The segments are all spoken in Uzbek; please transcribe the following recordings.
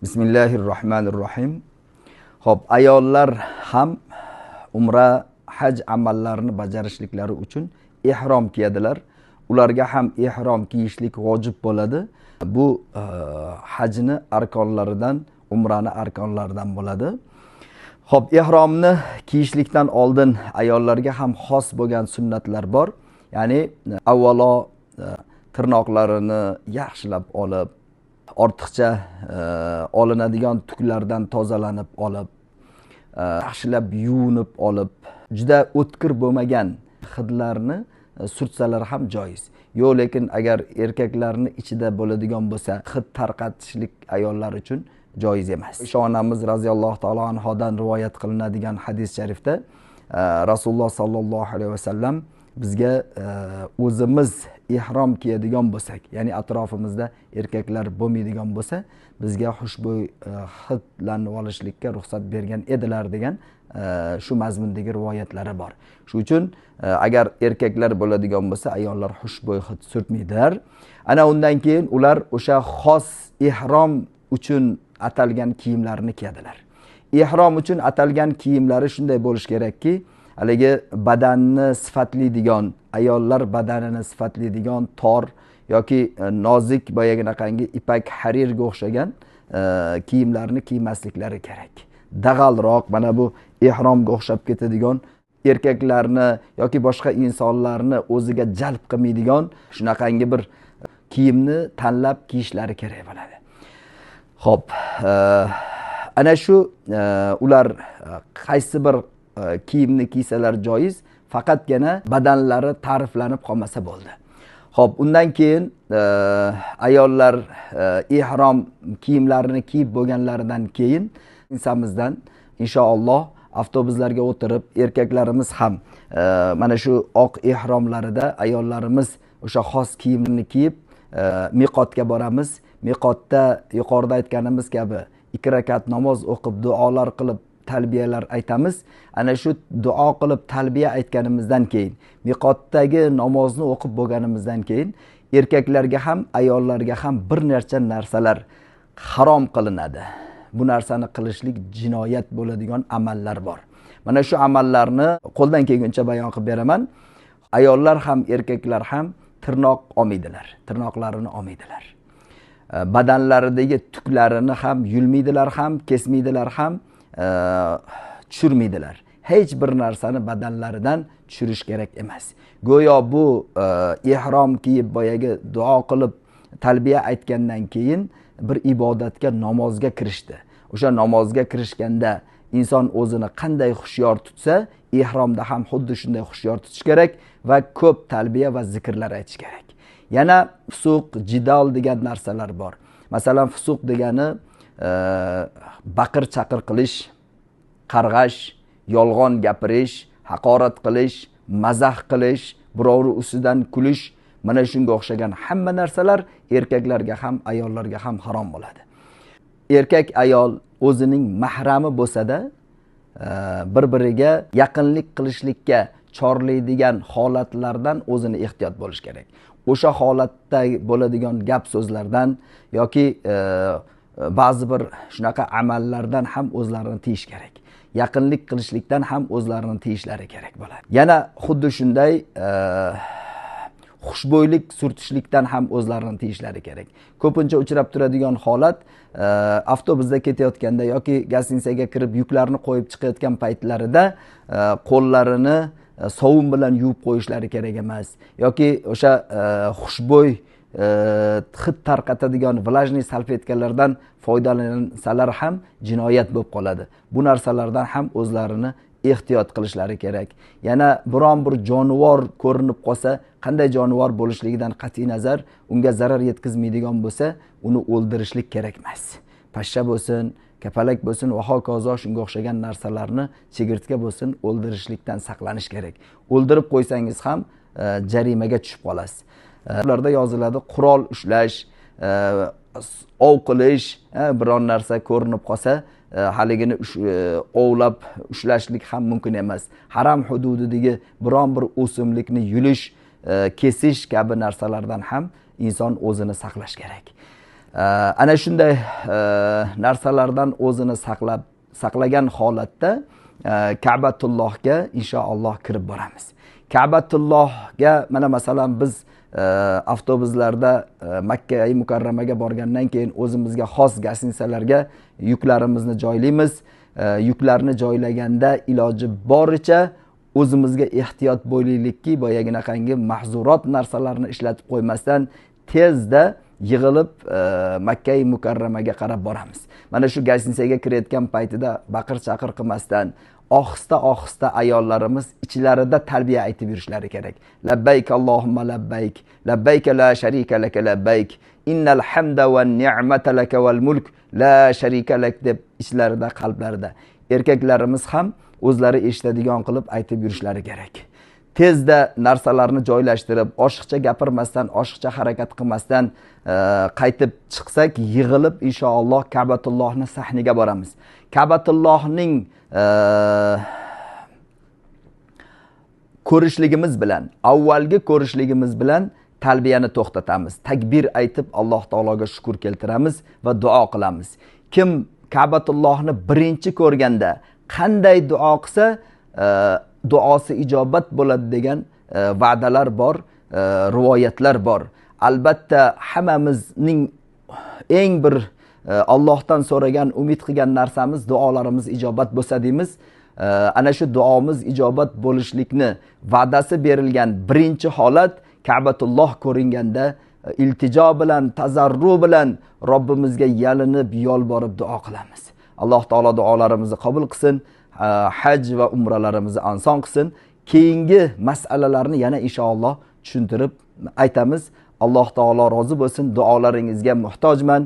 Bismillahirrohmanirrohim. Xo'p, ayollar ham umra, haj amallarini bajarishliklari uchun ihrom kiyadilar. Ularga ham ihrom kiyishlik vojib bo'ladi. Bu hajni arkonlaridan, umrani arkonlaridan bo'ladi. Xo'p, ihromni kiyishlikdan oldin ayollarga ham xos bo'lgan sunnatlar bor. Ya'ni avvalo tirnoqlarini yaxshilab olib, ortiqcha olinadigan tuklardan tozalanib olib, yaxshilab yuvinib olib, juda o'tkir bo'lmagan hidlarni surtsalar ham joiz. Yo'q, lekin agar erkaklarning ichida bo'ladigan bo'lsa, hid tarqatishlik ayollar uchun joiz emas. Oysha onamiz raziyallohu taolo anhodan rivoyat qilinadigan hadis sharifda Rasululloh sallallohu alayhi vasallam bizga o'zimiz ihrom kiyadigan bo'lsak, ya'ni atrofimizda erkaklar bo'lmaydigan bo'lsa, bizga xushbo'y hidlanib olishlikka ruxsat bergan edilar degan shu mazmundagi rivoyatlari bor. Shu uchun agar erkaklar bo'ladigan bo'lsa, ayollar xushbo'y hid surtmaydilar. Ana undan keyin ular o'sha xos ihrom uchun atalgan kiyimlarni kiyadilar. Ihrom uchun atalgan kiyimlari shunday bo'lish kerakki, haligi badanni sifatlaydigan, ayollar badanini sifatlaydigan tor yoki nozik boyaginaqangi ipak harirga o'xshagan kiyimlarni kiymasliklari kerak. Dag'alroq, mana bu ihromga o'xshab ketadigan, erkaklarni yoki boshqa insonlarni o'ziga jalb qilmaydigan shunaqangi bir kiyimni tanlab kiyishlari kerak bo'ladi. Xo'p, ana shu ular qaysi bir kiyimni kiysalar joiz, faqatgina badanlari ta'riflanib qolmasa bo'ldi. Xo'p, undan keyin ayollar ihrom kiyimlarini kiyib bo'lganlaridan keyin insamizdan inshaalloh avtobuslarga o'tirib, erkaklarimiz ham mana shu oq ihromlarida, ayollarimiz o'sha xos kiyimni kiyib miqotga boramiz. Miqotda yuqorida aytganimiz kabi 2 rakat namoz o'qib, duolar qilib, talbiyalar aytamiz. Ana shu duo qilib talbiya aytganimizdan keyin, miqotdagi namozni o'qib bo'lganimizdan keyin erkaklarga ham, ayollarga ham bir necha narsalar harom qilinadi. Bu narsani qilishlik jinoyat bo'ladigan amallar bor. Mana shu amallarni qo'ldan kelguncha bayon qilib beraman. Ayollar ham, erkaklar ham tirnoq olmaydilar, tirnoqlarini olmaydilar. Badanlaridagi tuklarini ham yulmaydilar, ham kesmaydilar, ham tushirmaydilar. Hech bir narsani badanlaridan tushirish kerak emas. Go'yo bu ihrom kiyib boyagi duo qilib talbiya aytgandan keyin bir ibodatga, namozga kirishdi. O'sha namozga kirishganda inson o'zini qanday xushyor tutsa, ihromda ham xuddi shunday xushyor tutish kerak va ko'p talbiya va zikrlar aytish kerak. Yana fusuq, jidal degan narsalar bor. Masalan, fusuq degani baqir-chaqir qilish, qarg'ash, yolg'on gapirish, haqorat qilish, mazah qilish, birovni ustidan kulish, mana shunga o'xshagan hamma narsalar erkaklarga ham, ayollarga ham harom bo'ladi. Erkak ayol o'zining mahrami bo'lsa-da, bir-biriga yaqinlik qilishlikka chorlaydigan holatlardan o'zini ehtiyot bo'lish kerak. O'sha holatda bo'ladigan gap so'zlardan yoki ba'zi bir shunaqa amallardan ham o'zlarini tiyish kerak. Yaqinlik qilishlikdan ham o'zlarini tiyishlari kerak bo'ladi. Yana xuddi shunday xushbo'ylik surtishlikdan ham o'zlarini tiyishlari kerak. Ko'pincha uchrab turadigan holat, avtobusda ketayotganda yoki gostinitsaga kirib yuklarni qo'yib chiqayotgan paytlarida qo'llarini sovun bilan yuvib qo'yishlari kerak emas. Yoki o'sha xushbo'y hid tarqatadigan vlajniy salfetkalardan foydalansalar ham jinoyat bo'lib qoladi. Bu narsalardan ham o'zlarini ehtiyot qilishlari kerak. Yana biron bir jonivor ko'rinib qolsa, qanday jonivor bo'lishligidan qat'iy nazar, unga zarar yetkazmaydigan bo'lsa, uni o'ldirishlik kerak emas. Pashsha bo'lsin, kapalak bo'lsin va hokazo shunga o'xshagan narsalarni, chigirtka bo'lsin, o'ldirishlikdan saqlanish kerak. O'ldirib qo'ysangiz ham jarimaga tushib qolasiz. Ularda yoziladi, qurol ushlash, ov qilish, biron narsa ko'rinib qolsa, haligini ovlab ushlashlik ham mumkin emas. Haram hududidagi biron bir o'simlikni yulish, kesish kabi narsalardan ham inson o'zini saqlash kerak. Ana shunday narsalardan o'zini saqlagan holatda Ka'batullohga inshaalloh kirib boramiz. Ka'batullohga mana masalan biz avtobuslarda Makka Mukarramaga borgandan keyin o'zimizga xos gostinitsalarga yuklarimizni joylaymiz. Yuklarni joylaganda iloji boricha o'zimizga ehtiyot bo'laylikki, boyaginaqangi mahzurot narsalarni ishlatib qo'ymasdan tezda yig'ilib Makka Mukarramaga qarab boramiz. Mana shu gostinitsaga kirayotgan paytida baqir-chaqir qilmasdan ohista ayollarimiz ichlarida talbiya aytib yurishlari kerak. Labbayk Allohumma labbayk, labbayk la sharika laka labbayk, innal hamda wan ni'mata laka wal mulk la sharika lak deb ichlarida, qalblarida. Erkaklarimiz ham o'zlari eshitadigan qilib aytib yurishlari kerak. Tezda narsalarni joylashtirib, oshiqcha gapirmasdan, oshiqcha harakat qilmasdan qaytib chiqsak, yig'ilib inshaalloh Ka'batullohning sahniga boramiz. Ka'batullohning ko'rishligimiz bilan, avvalgi ko'rishligimiz bilan talbiyani to'xtatamiz. Takbir aytib Alloh taologa shukr keltiramiz va duo qilamiz. Kim Ka'batullohni birinchi ko'rganda qanday duo qilsa, duosi ijobat bo'ladi degan va'dalar bor, rivoyatlar bor. Albatta hammamizning eng bir Allohdan so'ragan, umid qilgan narsamiz duolarimiz ijobat bo'lsa deymiz. Ana shu duomiz ijobat bo'lishlikni va'dasi berilgan birinchi holat Ka'batulloh ko'ringanda iltijo bilan, tazarru bilan Robbimizga yalinib, yolborib duo qilamiz. Alloh taolo duolarimizni qabul qilsin, haj va umralarimizni oson qilsin. Keyingi masalalarni yana inshaalloh tushuntirib aytamiz. Alloh taolo rozi bo'lsin. Duolaringizga muhtojman.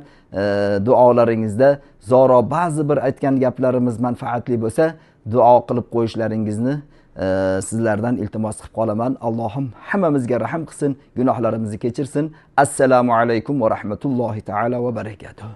Duolaringizda zoro ba'zi bir aytgan gaplarimiz manfaatli bo'lsa, duo qilib qo'yishlaringizni sizlardan iltimos qilib qolaman. Allohim hammamizga rahim qilsin, gunohlarimizni kechirsin. Assalomu alaykum va rahmatullohi taala va barakatuh.